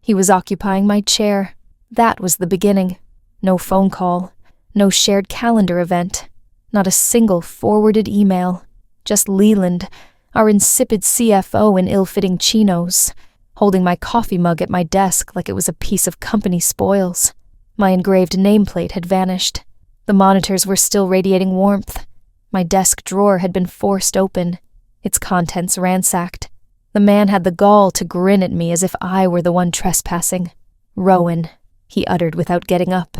He was occupying my chair. That was the beginning. No phone call, no shared calendar event, not a single forwarded email. Just Leland, our insipid CFO in ill-fitting chinos, holding my coffee mug at my desk like it was a piece of company spoils. My engraved nameplate had vanished. The monitors were still radiating warmth. My desk drawer had been forced open, its contents ransacked. The man had the gall to grin at me as if I were the one trespassing. "Rowan," he uttered without getting up.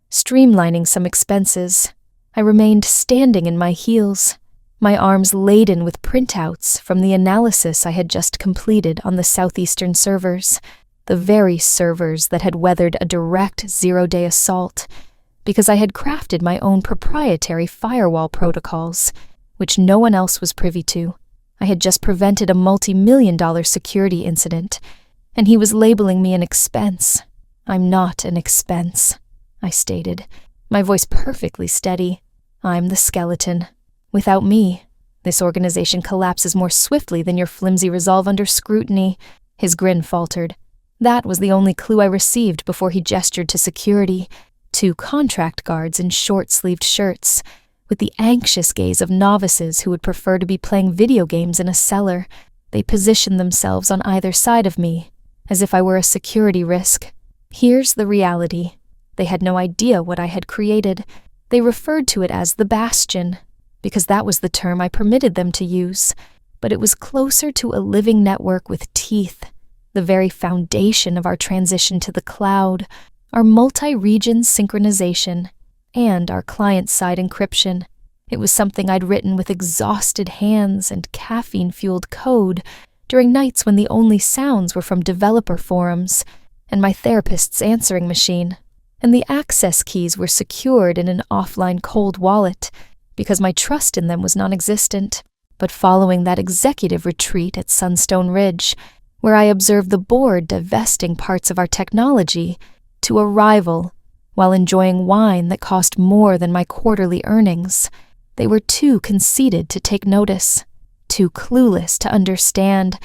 Streamlining some expenses, I remained standing in my heels, my arms laden with printouts from the analysis I had just completed on the southeastern servers, the very servers that had weathered a direct zero-day assault, because I had crafted my own proprietary firewall protocols, which no one else was privy to. I had just prevented a multi-million-dollar security incident, and he was labeling me an expense. "I'm not an expense," I stated, my voice perfectly steady. "I'm the skeleton. Without me, this organization collapses more swiftly than your flimsy resolve under scrutiny." His grin faltered. That was the only clue I received before he gestured to security, 2 contract guards in short-sleeved shirts, with the anxious gaze of novices who would prefer to be playing video games in a cellar. They positioned themselves on either side of me, as if I were a security risk. Here's the reality. They had no idea what I had created. They referred to it as the Bastion, because that was the term I permitted them to use, but it was closer to a living network with teeth, the very foundation of our transition to the cloud, our multi-region synchronization, and our client-side encryption. It was something I'd written with exhausted hands and caffeine-fueled code during nights when the only sounds were from developer forums and my therapist's answering machine, and the access keys were secured in an offline cold wallet because my trust in them was non-existent. But following that executive retreat at Sunstone Ridge, where I observed the board divesting parts of our technology to a rival while enjoying wine that cost more than my quarterly earnings, they were too conceited to take notice, too clueless to understand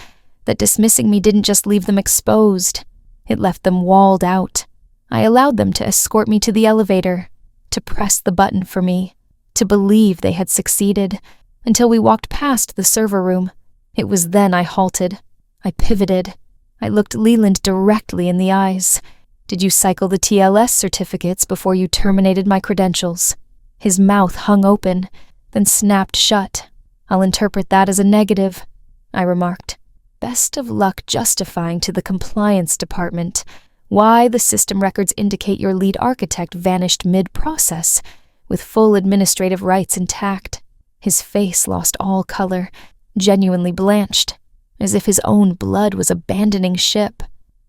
that dismissing me didn't just leave them exposed, it left them walled out. I allowed them to escort me to the elevator, to press the button for me, to believe they had succeeded, until we walked past the server room. It was then I halted. I pivoted. I looked Leland directly in the eyes. "Did you cycle the TLS certificates before you terminated my credentials?" His mouth hung open, then snapped shut. "I'll interpret that as a negative," I remarked. "Best of luck justifying to the compliance department why the system records indicate your lead architect vanished mid-process, with full administrative rights intact." His face lost all color, genuinely blanched, as if his own blood was abandoning ship,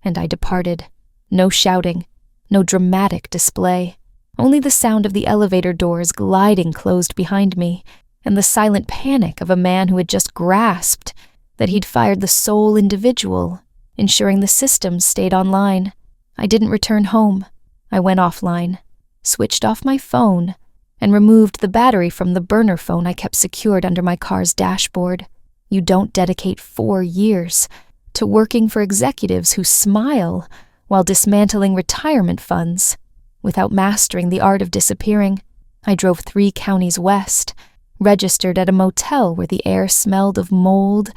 and I departed. No shouting, no dramatic display, only the sound of the elevator doors gliding closed behind me, and the silent panic of a man who had just grasped that he'd fired the sole individual, ensuring the systems stayed online. I didn't return home. I went offline, switched off my phone, and removed the battery from the burner phone I kept secured under my car's dashboard. You don't dedicate 4 years to working for executives who smile while dismantling retirement funds without mastering the art of disappearing. I drove 3 counties west, registered at a motel where the air smelled of mold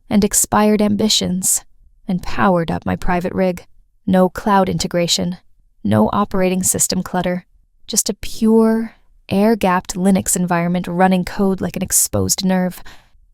and expired ambitions, and powered up my private rig. No cloud integration, no operating system clutter, just a pure, air-gapped Linux environment running code like an exposed nerve.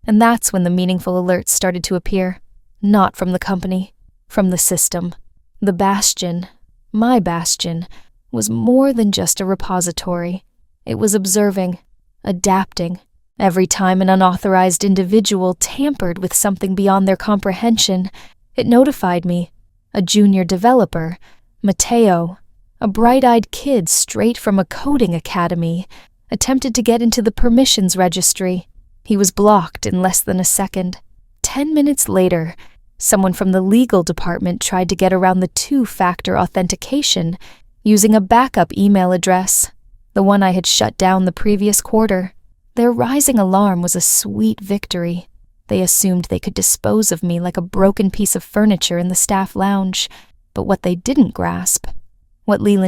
And that's when the meaningful alerts started to appear. Not from the company, from the system. The Bastion, my Bastion, was more than just a repository. It was observing, adapting. Every time an unauthorized individual tampered with something beyond their comprehension, it notified me. A junior developer, Mateo, a bright-eyed kid straight from a coding academy, attempted to get into the permissions registry. He was blocked in less than a second. 10 minutes later, someone from the legal department tried to get around the 2-factor authentication using a backup email address, the one I had shut down the previous quarter. Their rising alarm was a sweet victory. They assumed they could dispose of me like a broken piece of furniture in the staff lounge, But what Leland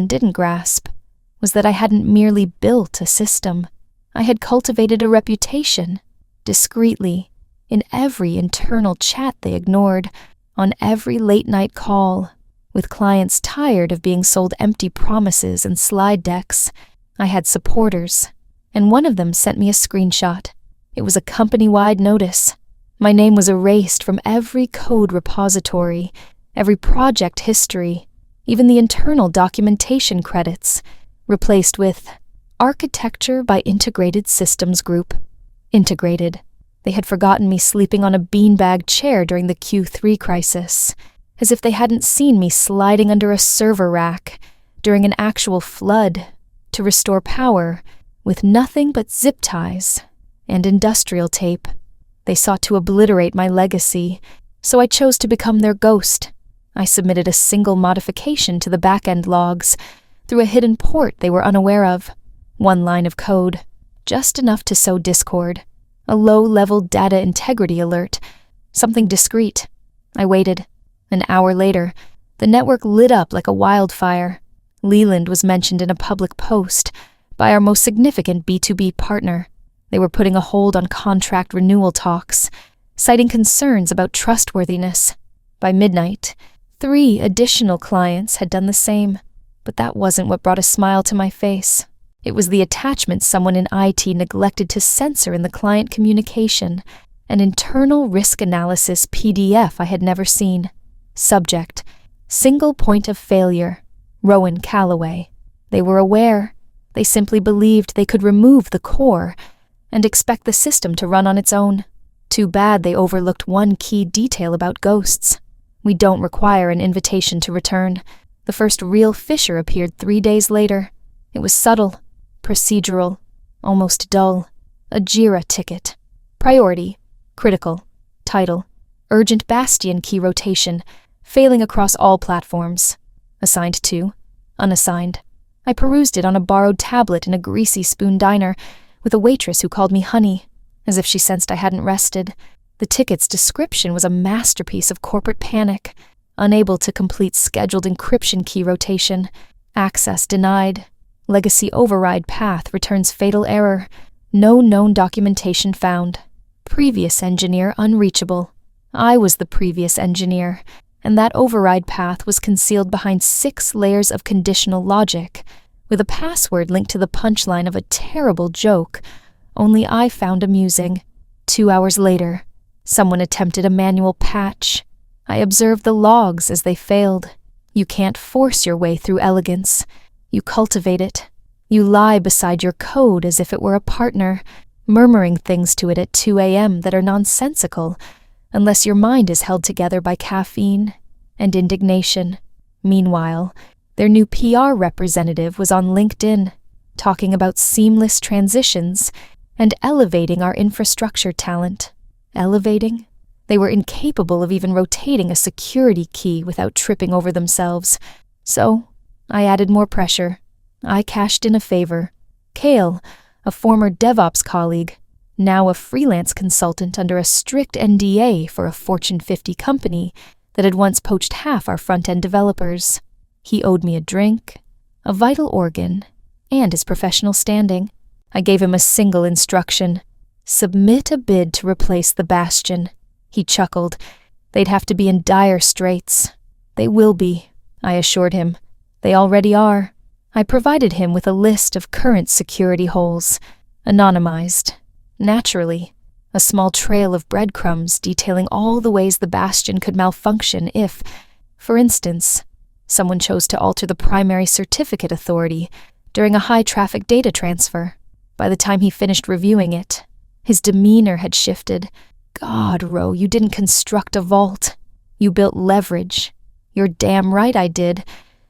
didn't grasp, was that I hadn't merely built a system. I had cultivated a reputation, discreetly, in every internal chat they ignored, on every late-night call, with clients tired of being sold empty promises and slide decks. I had supporters, and one of them sent me a screenshot. It was a company-wide notice. My name was erased from every code repository, every project history, even the internal documentation credits, replaced with Architecture by Integrated Systems Group. Integrated. They had forgotten me sleeping on a beanbag chair during the Q3 crisis, as if they hadn't seen me sliding under a server rack during an actual flood to restore power with nothing but zip ties and industrial tape. They sought to obliterate my legacy, so I chose to become their ghost. I submitted a single modification to the back-end logs through a hidden port they were unaware of. One line of code, just enough to sow discord. A low-level data integrity alert, something discreet. I waited. An hour later, the network lit up like a wildfire. Leland was mentioned in a public post by our most significant B2B partner. They were putting a hold on contract renewal talks, citing concerns about trustworthiness. By midnight, 3 additional clients had done the same, but that wasn't what brought a smile to my face. It was the attachment someone in IT neglected to censor in the client communication, an internal risk analysis PDF I had never seen. Subject: Single point of failure. Rowan Calloway. They were aware. They simply believed they could remove the core and expect the system to run on its own. Too bad they overlooked one key detail about ghosts. We don't require an invitation to return. The first real fissure appeared 3 days later. It was subtle, procedural, almost dull. A JIRA ticket. Priority: critical. Title: Urgent Bastion key rotation, failing across all platforms. Assigned to: unassigned. I perused it on a borrowed tablet in a greasy spoon diner, with a waitress who called me honey, as if she sensed I hadn't rested. The ticket's description was a masterpiece of corporate panic. Unable to complete scheduled encryption key rotation. Access denied. Legacy override path returns fatal error. No known documentation found. Previous engineer unreachable. I was the previous engineer, and that override path was concealed behind 6 layers of conditional logic, with a password linked to the punchline of a terrible joke only I found amusing. 2 hours later, someone attempted a manual patch. I observed the logs as they failed. You can't force your way through elegance. You cultivate it. You lie beside your code as if it were a partner, murmuring things to it at 2 a.m. that are nonsensical, unless your mind is held together by caffeine and indignation. Meanwhile, their new PR representative was on LinkedIn, talking about seamless transitions and elevating our infrastructure talent. Elevating? They were incapable of even rotating a security key without tripping over themselves. So, I added more pressure. I cashed in a favor. Kale, a former DevOps colleague, now a freelance consultant under a strict NDA for a Fortune 50 company that had once poached half our front-end developers. He owed me a drink, a vital organ, and his professional standing. I gave him a single instruction: submit a bid to replace the Bastion. He chuckled. They'd have to be in dire straits. They will be, I assured him. They already are. I provided him with a list of current security holes, anonymized. Naturally, a small trail of breadcrumbs detailing all the ways the Bastion could malfunction if, for instance, someone chose to alter the primary certificate authority during a high-traffic data transfer. By the time he finished reviewing it, his demeanor had shifted. God, Ro, you didn't construct a vault. You built leverage. You're damn right I did,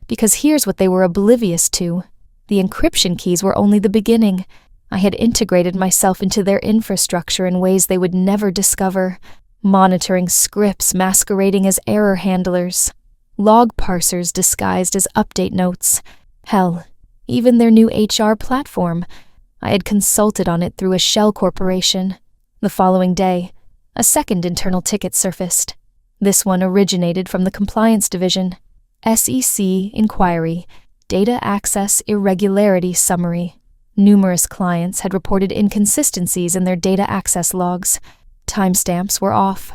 because here's what they were oblivious to. The encryption keys were only the beginning. I had integrated myself into their infrastructure in ways they would never discover, monitoring scripts masquerading as error handlers, log parsers disguised as update notes. Hell, even their new HR platform. I had consulted on it through a shell corporation. The following day, a second internal ticket surfaced. This one originated from the compliance division. SEC Inquiry, Data Access Irregularity Summary. Numerous clients had reported inconsistencies in their data access logs. Timestamps were off.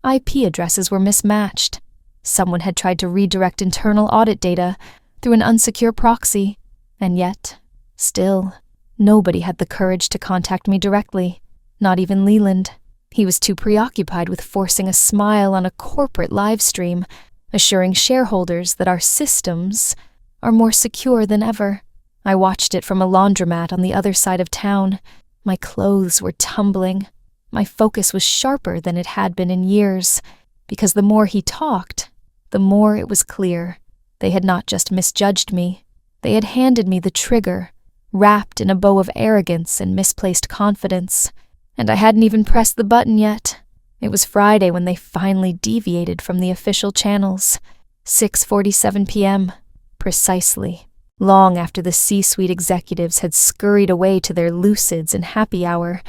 IP addresses were mismatched. Someone had tried to redirect internal audit data through an unsecure proxy, and yet, still, nobody had the courage to contact me directly, not even Leland. He was too preoccupied with forcing a smile on a corporate live stream, assuring shareholders that our systems are more secure than ever. I watched it from a laundromat on the other side of town. My clothes were tumbling. My focus was sharper than it had been in years, because the more he talked, the more it was clear. They had not just misjudged me. They had handed me the trigger, wrapped in a bow of arrogance and misplaced confidence. And I hadn't even pressed the button yet. It was Friday when they finally deviated from the official channels. 6:47 p.m. Precisely. Long after the C-suite executives had scurried away to their lucids and happy hour,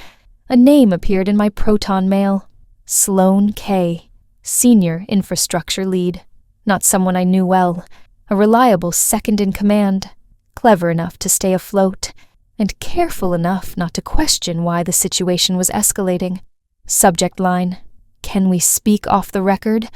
a name appeared in my Proton mail. Sloan K., Senior Infrastructure Lead. Not someone I knew well. A reliable second-in-command. Clever enough to stay afloat, and careful enough not to question why the situation was escalating. Subject line, "Can we speak off the record?"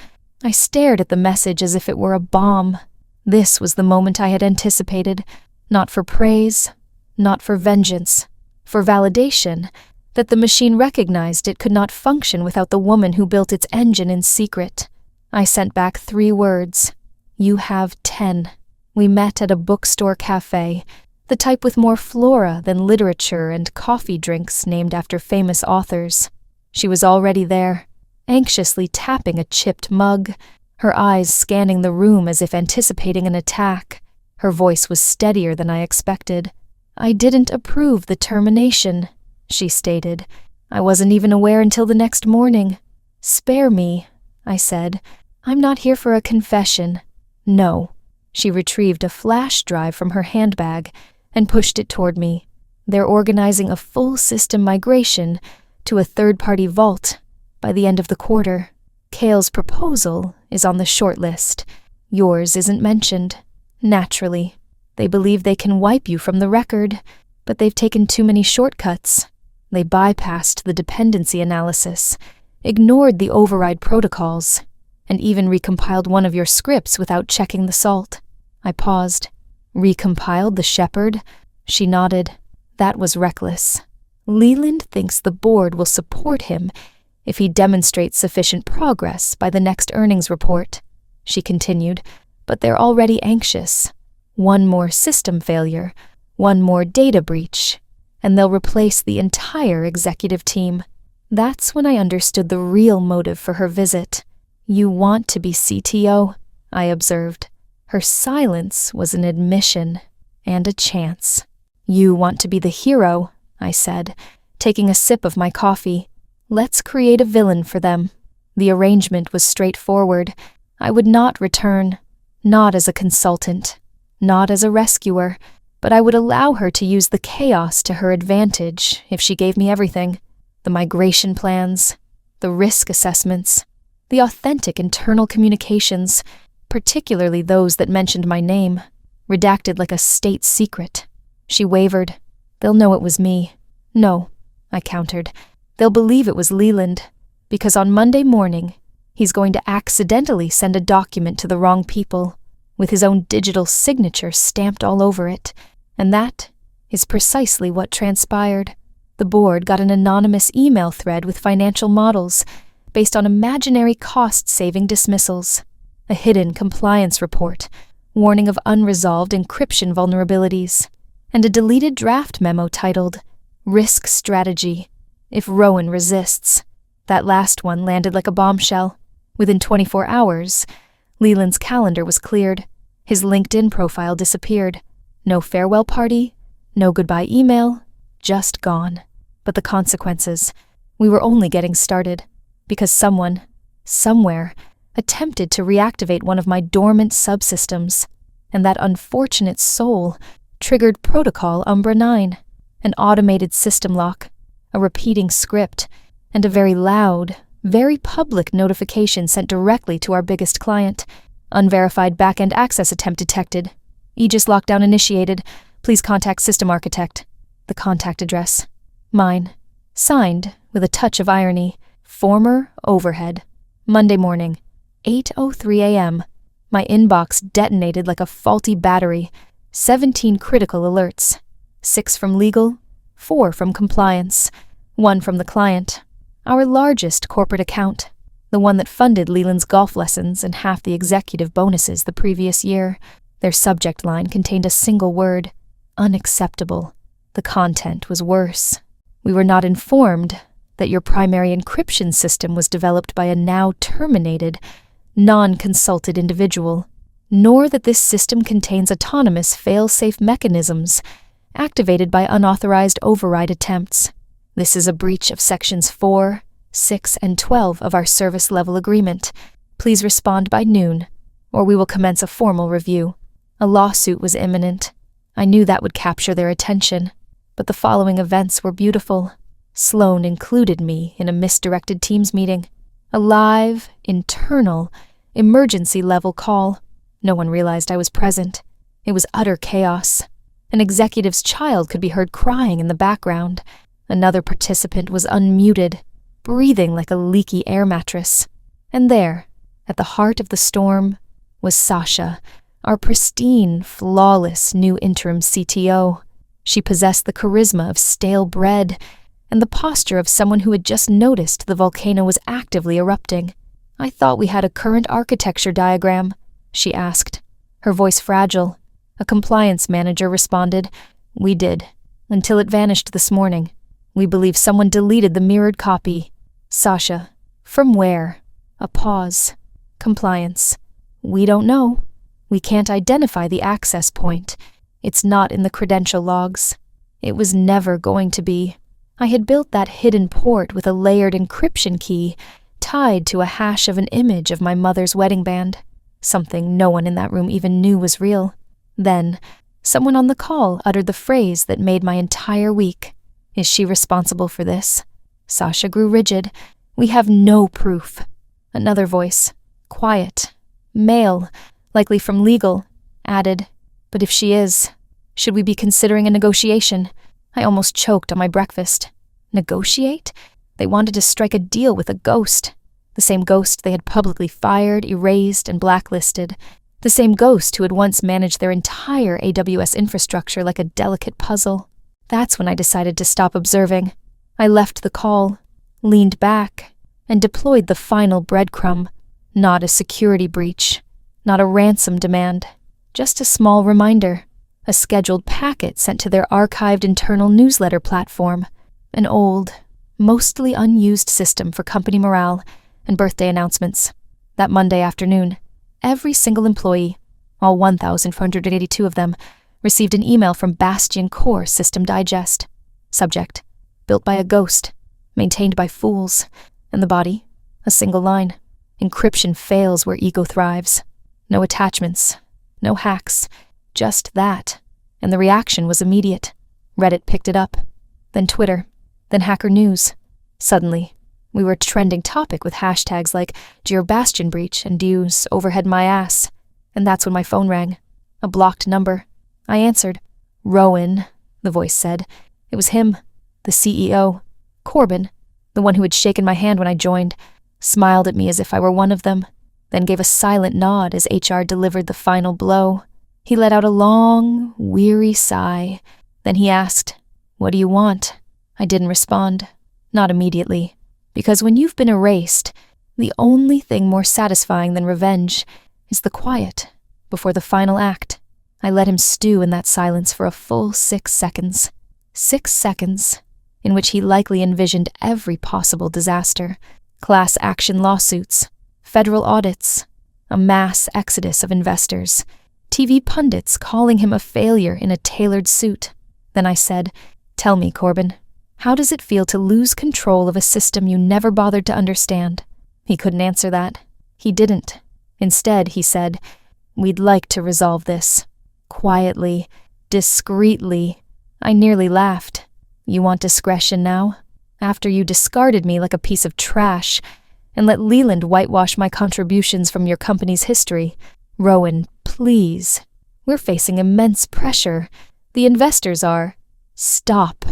I stared at the message as if it were a bomb. This was the moment I had anticipated, not for praise, not for vengeance, for validation that the machine recognized it could not function without the woman who built its engine in secret. I sent back 3 words. "You have 10. We met at a bookstore cafe, the type with more flora than literature and coffee drinks named after famous authors." She was already there, anxiously tapping a chipped mug, her eyes scanning the room as if anticipating an attack. Her voice was steadier than I expected. "I didn't approve the termination," she stated. "I wasn't even aware until the next morning." "Spare me," I said. "I'm not here for a confession." "No." She retrieved a flash drive from her handbag and pushed it toward me. "They're organizing a full system migration to a third-party vault by the end of the quarter. Kale's proposal is on the short list. Yours isn't mentioned. Naturally. They believe they can wipe you from the record, but they've taken too many shortcuts. They bypassed the dependency analysis, ignored the override protocols, and even recompiled one of your scripts without checking the salt." I paused. "Recompiled the Shepherd?" She nodded. "That was reckless. Leland thinks the board will support him if he demonstrates sufficient progress by the next earnings report," she continued, "but they're already anxious. One more system failure, one more data breach, and they'll replace the entire executive team." That's when I understood the real motive for her visit. "You want to be CTO," I observed. Her silence was an admission and a chance. "You want to be the hero," I said, taking a sip of my coffee. "Let's create a villain for them." The arrangement was straightforward. I would not return, not as a consultant, not as a rescuer, but I would allow her to use the chaos to her advantage if she gave me everything. The migration plans, the risk assessments, the authentic internal communications, particularly those that mentioned my name, redacted like a state secret. She wavered. "They'll know it was me." "No," I countered. "They'll believe it was Leland, because on Monday morning, he's going to accidentally send a document to the wrong people, with his own digital signature stamped all over it, and that is precisely what transpired. The board got an anonymous email thread with financial models based on imaginary cost-saving dismissals, a hidden compliance report warning of unresolved encryption vulnerabilities, and a deleted draft memo titled "Risk Strategy If Rowan Resists." That last one landed like a bombshell. Within 24 hours, Leland's calendar was cleared. His LinkedIn profile disappeared. No farewell party, no goodbye email, just gone. But the consequences, we were only getting started, because someone, somewhere, attempted to reactivate one of my dormant subsystems, and that unfortunate soul triggered Protocol Umbra 9, an automated system lock, a repeating script, and a very loud, very public notification sent directly to our biggest client. Unverified backend access attempt detected. Aegis lockdown initiated. Please contact system architect. The contact address. Mine. Signed, with a touch of irony, former overhead. Monday morning, 8:03 a.m. My inbox detonated like a faulty battery. 17 critical alerts. 6 from legal, 4 from compliance, 1 from the client. Our largest corporate account. The one that funded Leland's golf lessons and half the executive bonuses the previous year. Their subject line contained a single word: unacceptable. The content was worse. We were not informed that your primary encryption system was developed by a now terminated, non-consulted individual, nor that this system contains autonomous fail-safe mechanisms activated by unauthorized override attempts. This is a breach of Sections 4, 6, and 12 of our service-level agreement. Please respond by noon, or we will commence a formal review. A lawsuit was imminent. I knew that would capture their attention, but the following events were beautiful. Sloan included me in a misdirected Teams meeting. A live, internal, emergency-level call. No one realized I was present. It was utter chaos. An executive's child could be heard crying in the background. Another participant was unmuted, breathing like a leaky air mattress. And there, at the heart of the storm, was Sasha, our pristine, flawless new interim CTO. She possessed the charisma of stale bread and the posture of someone who had just noticed the volcano was actively erupting. "I thought we had a current architecture diagram," she asked, her voice fragile. A compliance manager responded, "We did, until it vanished this morning. We believe someone deleted the mirrored copy." Sasha, "From where?" A pause. Compliance, "We don't know. We can't identify the access point. It's not in the credential logs. It was never going to be. I had built that hidden port with a layered encryption key tied to a hash of an image of my mother's wedding band, something no one in that room even knew was real. Then, someone on the call uttered the phrase that made my entire week. Is she responsible for this? Sasha grew rigid. We have no proof. Another voice, quiet, male, likely from legal, added, but if she is, should we be considering a negotiation? I almost choked on my breakfast. Negotiate? They wanted to strike a deal with a ghost. The same ghost they had publicly fired, erased, and blacklisted. The same ghost who had once managed their entire AWS infrastructure like a delicate puzzle. That's when I decided to stop observing. I left the call, leaned back, and deployed the final breadcrumb. Not a security breach, not a ransom demand, just a small reminder. A scheduled packet sent to their archived internal newsletter platform. An old, mostly unused system for company morale and birthday announcements. That Monday afternoon, every single employee, all 1,482 of them, received an email from Bastion Core System Digest. Subject, built by a ghost, maintained by fools, and the body, a single line. Encryption fails where ego thrives. No attachments, no hacks, just that. And the reaction was immediate. Reddit picked it up, then Twitter, then Hacker News. Suddenly, we were a trending topic with hashtags like Dear Bastion Breach and Dews Overhead My Ass. And that's when my phone rang. A blocked number. I answered. Rowan, the voice said. It was him, the CEO. Corbin, the one who had shaken my hand when I joined, smiled at me as if I were one of them, then gave a silent nod as HR delivered the final blow. He let out a long, weary sigh. Then he asked, "What do you want?" I didn't respond. Not immediately. Because when you've been erased, the only thing more satisfying than revenge is the quiet before the final act. I let him stew in that silence for a full 6 seconds. 6 seconds in which he likely envisioned every possible disaster. Class action lawsuits, federal audits, a mass exodus of investors, TV pundits calling him a failure in a tailored suit. Then I said, "Tell me, Corbin, how does it feel to lose control of a system you never bothered to understand?" He couldn't answer that. He didn't. Instead, he said, "We'd like to resolve this. Quietly, discreetly." I nearly laughed. "You want discretion now? After you discarded me like a piece of trash and let Leland whitewash my contributions from your company's history, Rowan, please. We're facing immense pressure. The investors are. Stop.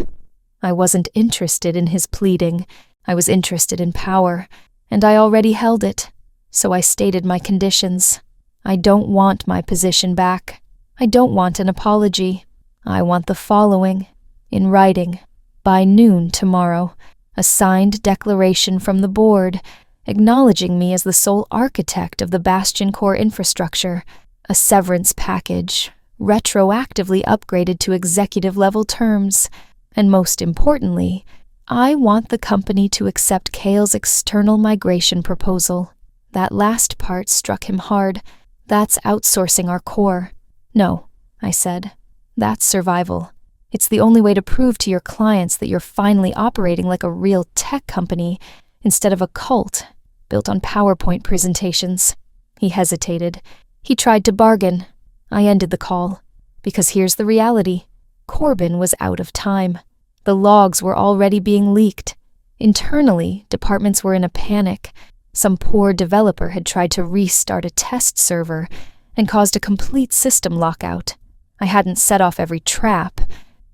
I wasn't interested in his pleading. I was interested in power, and I already held it. So I stated my conditions. I don't want my position back. I don't want an apology. I want the following, in writing, by noon tomorrow, a signed declaration from the board, acknowledging me as the sole architect of the Bastion core infrastructure, a severance package, retroactively upgraded to executive-level terms, and most importantly, I want the company to accept Cale's external migration proposal. That last part struck him hard. That's outsourcing our core. No, I said. That's survival. It's the only way to prove to your clients that you're finally operating like a real tech company instead of a cult built on PowerPoint presentations. He hesitated. He tried to bargain. I ended the call. Because here's the reality. Corbin was out of time. The logs were already being leaked. Internally, departments were in a panic. Some poor developer had tried to restart a test server and caused a complete system lockout. I hadn't set off every trap,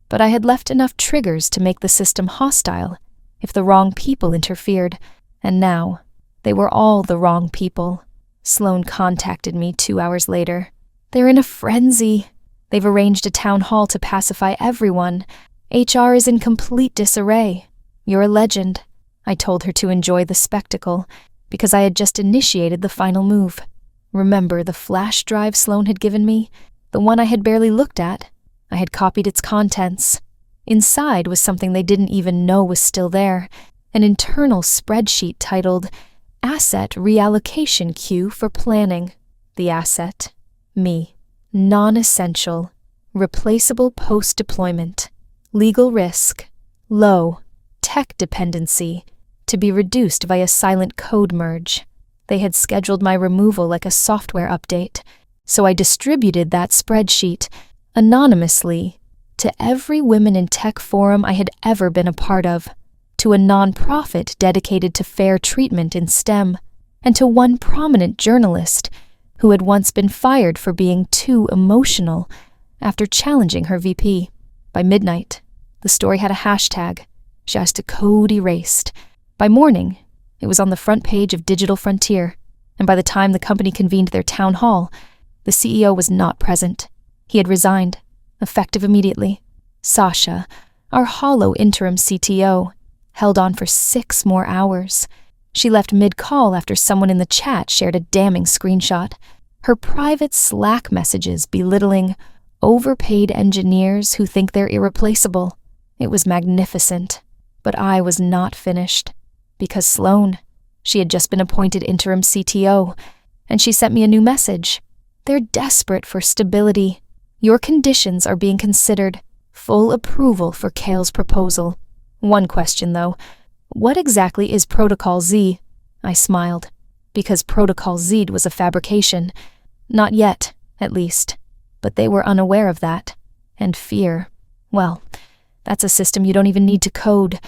but I had left enough triggers to make the system hostile if the wrong people interfered, and now they were all the wrong people. Sloan contacted me 2 hours later. They're in a frenzy. They've arranged a town hall to pacify everyone. HR is in complete disarray. You're a legend. I told her to enjoy the spectacle, because I had just initiated the final move. Remember the flash drive Sloan had given me? The one I had barely looked at? I had copied its contents. Inside was something they didn't even know was still there, an internal spreadsheet titled Asset Reallocation Queue for Planning. The asset, me. Non-essential. Replaceable post-deployment. Legal risk. Low. Tech dependency. To be reduced via silent code merge. They had scheduled my removal like a software update, so I distributed that spreadsheet, anonymously, to every Women in Tech forum I had ever been a part of, to a non-profit dedicated to fair treatment in STEM, and to one prominent journalist who had once been fired for being too emotional after challenging her VP. By midnight, the story had a hashtag, just a code erased. By morning, it was on the front page of Digital Frontier, and by the time the company convened their town hall, the CEO was not present. He had resigned, effective immediately. Sasha, our hollow interim CTO, held on for 6 more hours. She left mid-call after someone in the chat shared a damning screenshot. Her private Slack messages belittling overpaid engineers who think they're irreplaceable. It was magnificent, but I was not finished. Because Sloan, she had just been appointed interim CTO, and she sent me a new message. They're desperate for stability. Your conditions are being considered. Full approval for Cale's proposal. One question, though. What exactly is Protocol Z? I smiled. Because Protocol Z was a fabrication. Not yet, at least. But they were unaware of that. And fear. Well, that's a system you don't even need to code.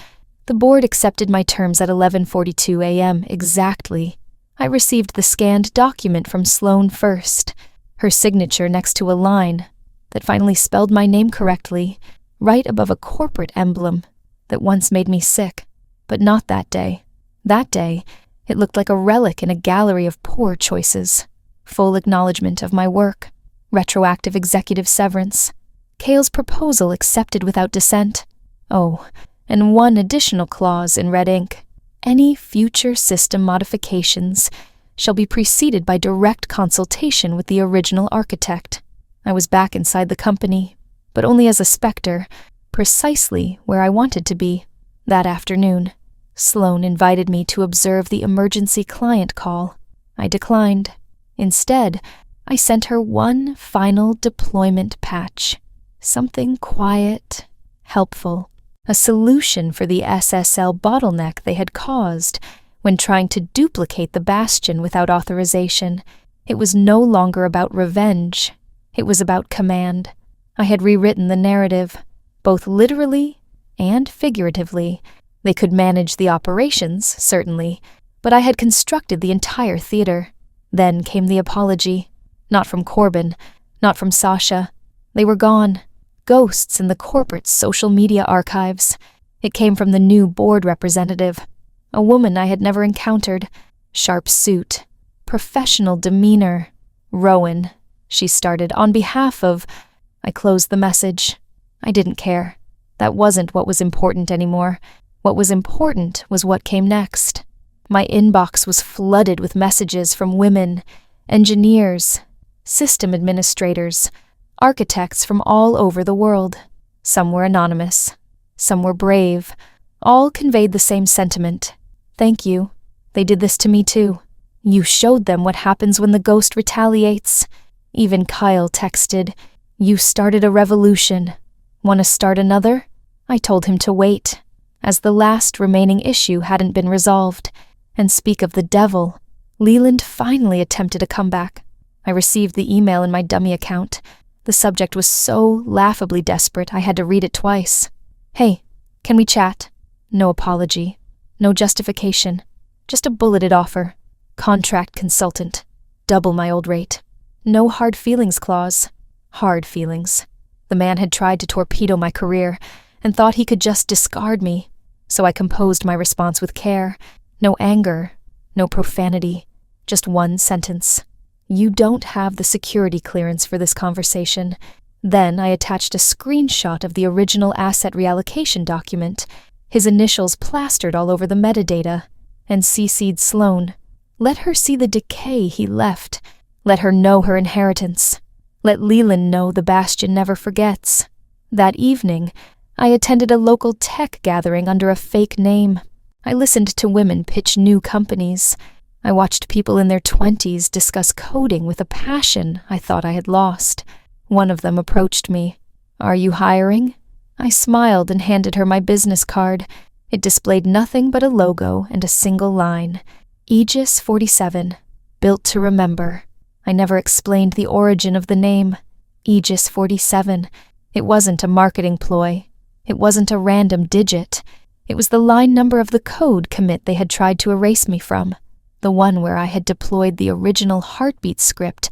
The board accepted my terms at 11:42 a.m. exactly. I received the scanned document from Sloan first, her signature next to a line that finally spelled my name correctly, right above a corporate emblem that once made me sick, but not that day. That day, it looked like a relic in a gallery of poor choices. Full acknowledgement of my work, retroactive executive severance, Cale's proposal accepted without dissent. Oh, and one additional clause in red ink. Any future system modifications shall be preceded by direct consultation with the original architect. I was back inside the company, but only as a specter, precisely where I wanted to be. That afternoon, Sloan invited me to observe the emergency client call. I declined. Instead, I sent her one final deployment patch. Something quiet, helpful. A solution for the SSL bottleneck they had caused when trying to duplicate the Bastion without authorization. It was no longer about revenge. It was about command. I had rewritten the narrative, both literally and figuratively. They could manage the operations, certainly, but I had constructed the entire theater. Then came the apology. Not from Corbin, not from Sasha. They were gone. Ghosts in the corporate social media archives. It came from the new board representative, a woman I had never encountered. Sharp suit, professional demeanor. Rowan, she started, on behalf of... I closed the message. I didn't care. That wasn't what was important anymore. What was important was what came next. My inbox was flooded with messages from women, engineers, system administrators, architects from all over the world. Some were anonymous. Some were brave. All conveyed the same sentiment. Thank you. They did this to me too. You showed them what happens when the ghost retaliates. Even Kyle texted, "You started a revolution. Want to start another?" I told him to wait, as the last remaining issue hadn't been resolved. And speak of the devil, Leland finally attempted a comeback. I received the email in my dummy account. The subject was so laughably desperate I had to read it twice. "Hey, can we chat?" No apology, no justification, just a bulleted offer. Contract consultant, double my old rate. No hard feelings clause. Hard feelings. The man had tried to torpedo my career and thought he could just discard me, so I composed my response with care. No anger, no profanity, just one sentence. "You don't have the security clearance for this conversation." Then I attached a screenshot of the original asset reallocation document, his initials plastered all over the metadata, and CC'd Sloane. Let her see the decay he left. Let her know her inheritance. Let Leland know the Bastion never forgets. That evening, I attended a local tech gathering under a fake name. I listened to women pitch new companies. I watched people in their 20s discuss coding with a passion I thought I had lost. One of them approached me. "Are you hiring?" I smiled and handed her my business card. It displayed nothing but a logo and a single line. Aegis 47, built to remember. I never explained the origin of the name. Aegis 47. It wasn't a marketing ploy. It wasn't a random digit. It was the line number of the code commit they had tried to erase me from. The one where I had deployed the original heartbeat script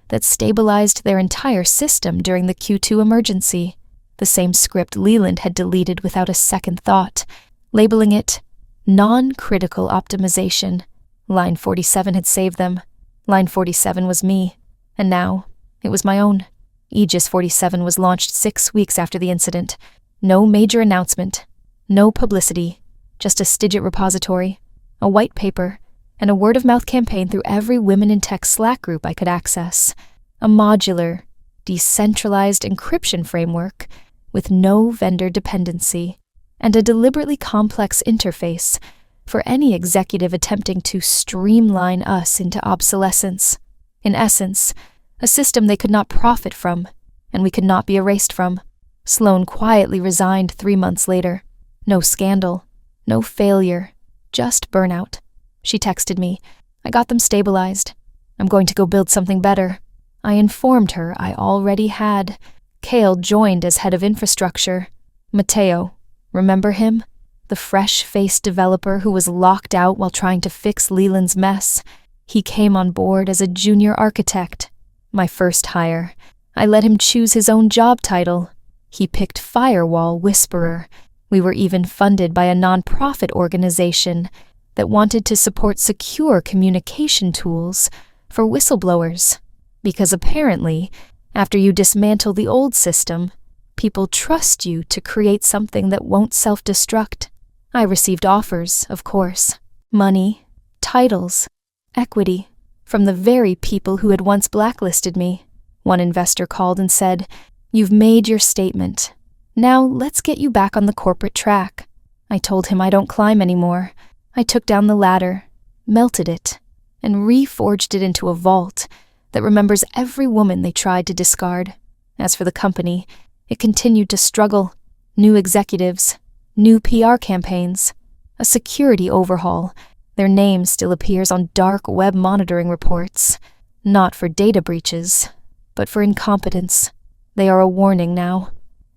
that stabilized their entire system during the Q2 emergency. The same script Leland had deleted without a second thought, labeling it non-critical optimization. Line 47 had saved them. Line 47 was me. And now, it was my own. Aegis 47 was launched 6 weeks after the incident. No major announcement. No publicity. Just a Stigit repository, a white paper, and a word-of-mouth campaign through every Women in Tech Slack group I could access. A modular, decentralized encryption framework with no vendor dependency, and a deliberately complex interface for any executive attempting to streamline us into obsolescence. In essence, a system they could not profit from, and we could not be erased from. Sloane quietly resigned 3 months later. No scandal, no failure, just burnout. She texted me. "I got them stabilized. I'm going to go build something better." I informed her I already had. Cale joined as head of infrastructure. Matteo, remember him? The fresh-faced developer who was locked out while trying to fix Leland's mess. He came on board as a junior architect. My first hire. I let him choose his own job title. He picked Firewall Whisperer. We were even funded by a non-profit organization that wanted to support secure communication tools for whistleblowers. Because apparently, after you dismantle the old system, people trust you to create something that won't self-destruct. I received offers, of course. Money, titles, equity, from the very people who had once blacklisted me. One investor called and said, "You've made your statement. Now let's get you back on the corporate track." I told him I don't climb anymore. I took down the ladder, melted it, and reforged it into a vault that remembers every woman they tried to discard. As for the company, it continued to struggle. New executives, new PR campaigns, a security overhaul. Their name still appears on dark web monitoring reports, not for data breaches, but for incompetence. They are a warning now.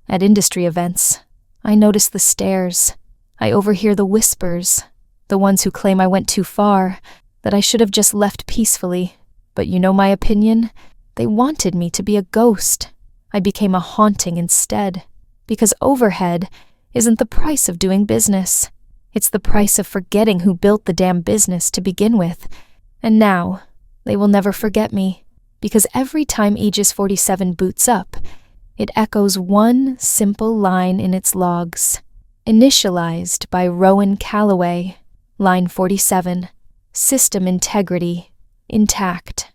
At industry events, I notice the stares. I overhear the whispers, the ones who claim I went too far, that I should have just left peacefully. But you know my opinion? They wanted me to be a ghost. I became a haunting instead, because overhead isn't the price of doing business. It's the price of forgetting who built the damn business to begin with. And now, they will never forget me, because every time Aegis 47 boots up, it echoes one simple line in its logs. Initialized by Rowan Calloway, line 47. System integrity intact.